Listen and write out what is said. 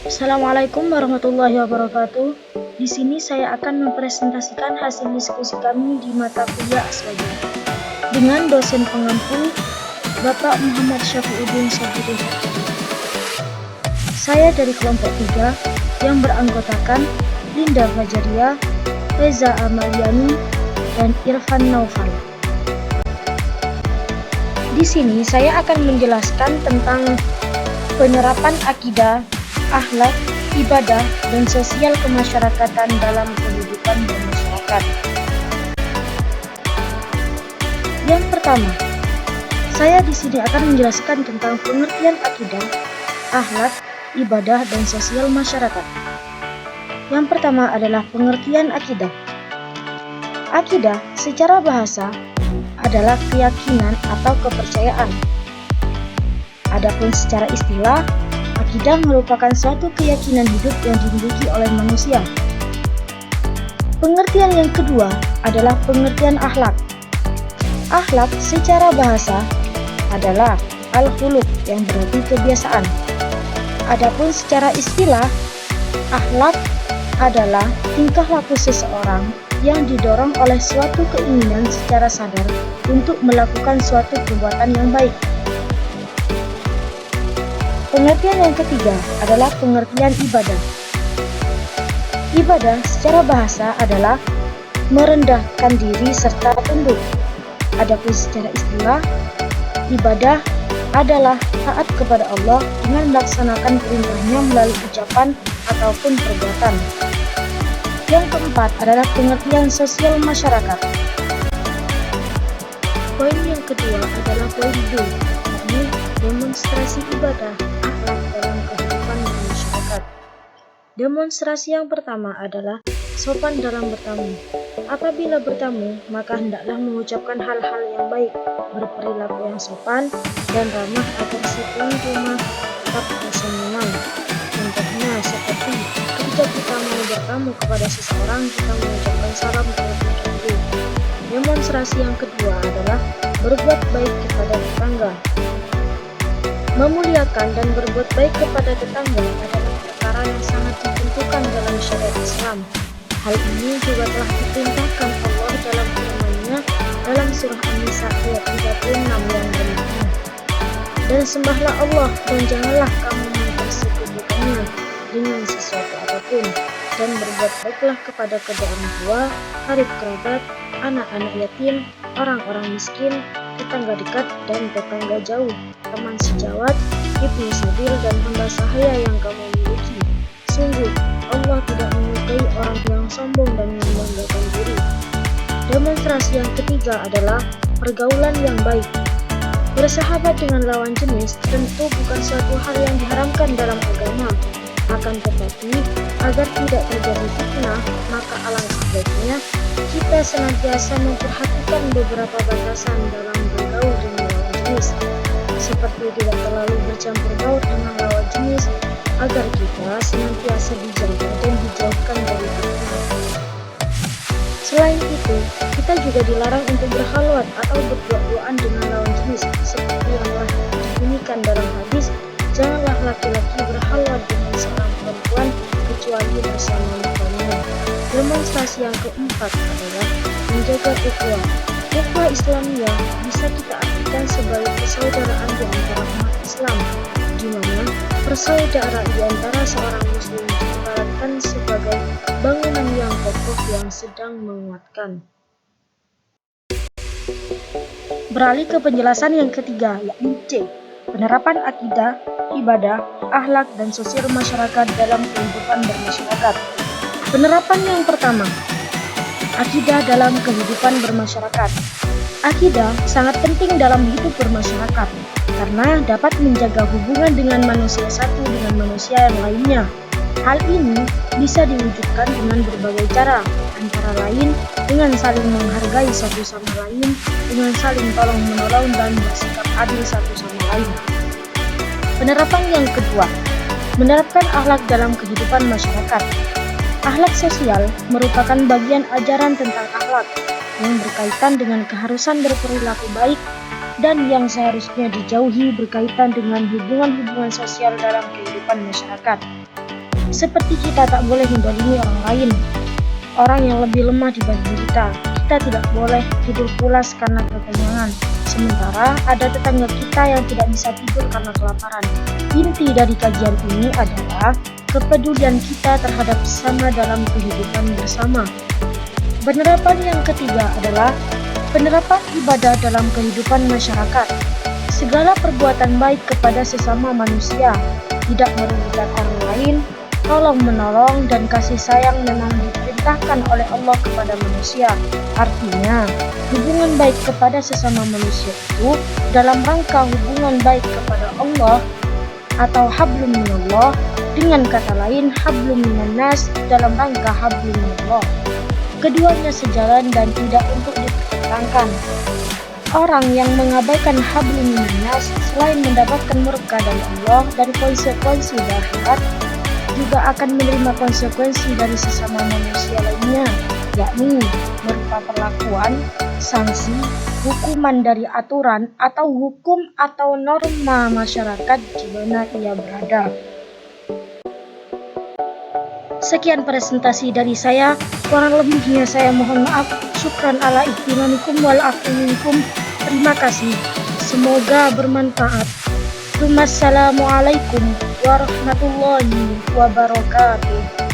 Assalamualaikum warahmatullahi wabarakatuh. Di sini saya akan mempresentasikan hasil diskusi kami di mata kuliah Aswaja dengan dosen pengampu Bapak Muhammad Syafiuddin Sabudin. Saya dari kelompok 3 yang beranggotakan Linda Fajaria, Reza Amaliani, dan Irfan Naufal. Di sini saya akan menjelaskan tentang penerapan akidah, akhlak, ibadah, dan sosial kemasyarakatan dalam kehidupan bermasyarakat. Yang pertama, saya di sini akan menjelaskan tentang pengertian akidah, akhlak, ibadah, dan sosial masyarakat. Yang pertama adalah pengertian akidah. Akidah secara bahasa adalah keyakinan atau kepercayaan. Adapun secara istilah, akidah merupakan suatu keyakinan hidup yang dimiliki oleh manusia. Pengertian yang kedua adalah pengertian akhlak. Akhlak secara bahasa adalah al-khuluq yang berarti kebiasaan. Adapun secara istilah, akhlak adalah tingkah laku seseorang yang didorong oleh suatu keinginan secara sadar untuk melakukan suatu perbuatan yang baik. Pengertian yang ketiga adalah pengertian ibadah. Ibadah secara bahasa adalah merendahkan diri serta tunduk. Adapun secara istilah, ibadah adalah taat kepada Allah dengan melaksanakan perintahnya melalui ucapan ataupun perbuatan. Yang keempat adalah pengertian sosial masyarakat. Poin yang kedua adalah poin B, yakni demonstrasi ibadah akhlak dalam kehidupan masyarakat. Demonstrasi yang pertama adalah sopan dalam bertamu. Apabila bertamu, maka hendaklah mengucapkan hal-hal yang baik, berperilaku yang sopan dan ramah agar si tuan rumah tetap rasa nyaman. Contohnya seperti ketika kita mau bertamu kepada seseorang, kita mengucapkan salam terlebih dahulu. Demonstrasi yang kedua adalah berbuat baik kepada tetangga. Memuliakan dan berbuat baik kepada tetangga adalah perkara yang sangat ditentukan dalam syariat Islam. Hal ini juga telah diperintahkan Allah dalam firman-Nya dalam surah An-Nisa ayat 36 yang berbunyi, dan sembahlah Allah dan janganlah kamu mempersekutukannya dengan sesuatu apapun, dan berbuat baiklah kepada kedua orang tua, karib kerabat, anak-anak yatim, orang-orang miskin, tetangga dekat dan tetangga jauh, teman sejawat, ibnu sabil dan hamba sahaya yang kamu miliki. Sungguh, Allah tidak menyukai orang yang sombong dan membanggakan diri. Demonstrasi yang ketiga adalah pergaulan yang baik. Bersahabat dengan lawan jenis tentu bukan suatu hal yang diharamkan dalam agama. Akan tetapi, agar tidak terjadi fitnah, maka alangkah baiknya kita senantiasa memperhatikan beberapa batasan dalam bergaul dengan lawan jenis, seperti tidak terlalu bercampur baur dengan lawan jenis, agar kita senantiasa dijaga dan dijauhkan dari fitnah. Selain itu, kita juga dilarang untuk berkhalwat atau berdua-duaan dengan lawan jenis, seperti yang telah dibunyikan dalam hadis, janganlah laki-laki berkhalwat dengan seorang perempuan kecuali bersama mahramnya. Demonstrasi yang keempat adalah menjaga ukhuwah. Ukhuwah Islamiyah bisa kita artikan sebagai persaudaraan di antara umat Islam, di mana persaudaraan di antara seorang muslim diibaratkan sebagai bangunan yang kokoh yang sedang menguatkan. Beralih ke penjelasan yang ketiga, yakni C, penerapan akidah, ibadah, akhlak, dan sosial masyarakat dalam kehidupan bermasyarakat. Penerapan yang pertama, akidah dalam kehidupan bermasyarakat. Akidah sangat penting dalam hidup bermasyarakat karena dapat menjaga hubungan dengan manusia satu dengan manusia yang lainnya. Hal ini bisa diwujudkan dengan berbagai cara, antara lain dengan saling menghargai satu sama lain, dengan saling tolong-menolong dan bersikap adil satu sama lain. Penerapan yang kedua, menerapkan akhlak dalam kehidupan masyarakat. Akhlak sosial merupakan bagian ajaran tentang akhlak yang berkaitan dengan keharusan berperilaku baik dan yang seharusnya dijauhi berkaitan dengan hubungan-hubungan sosial dalam kehidupan masyarakat. Seperti kita tak boleh mendolimi orang lain, orang yang lebih lemah dibanding kita. Kita tidak boleh tidur pulas karena kekenyangan, sementara ada tetangga kita yang tidak bisa tidur karena kelaparan. Inti dari kajian ini adalah kepedulian kita terhadap sesama dalam kehidupan bersama. Penerapan yang ketiga adalah penerapan ibadah dalam kehidupan masyarakat. Segala perbuatan baik kepada sesama manusia, tidak merugikan orang lain, tolong-menolong, dan kasih sayang memang diperintahkan oleh Allah kepada manusia. Artinya, hubungan baik kepada sesama manusia itu dalam rangka hubungan baik kepada Allah atau hablum minallah, dengan kata lain hablum minannas dalam rangka hablum minallah. Keduanya sejalan dan tidak untuk dipertentangkan. Orang yang mengabaikan hablum minannas selain mendapatkan murka dari Allah dan konsekuensi di akhirat, juga akan menerima konsekuensi dari sesama manusia lainnya, yakni berupa perlakuan, sanksi, hukuman dari aturan atau hukum atau norma masyarakat di mana ia berada. Sekian presentasi dari saya, kurang lebihnya saya mohon maaf. Syukran ala ihtimamikum wal afu minkum. Terima kasih. Semoga bermanfaat. Wassalamualaikum warahmatullahi wabarakatuh.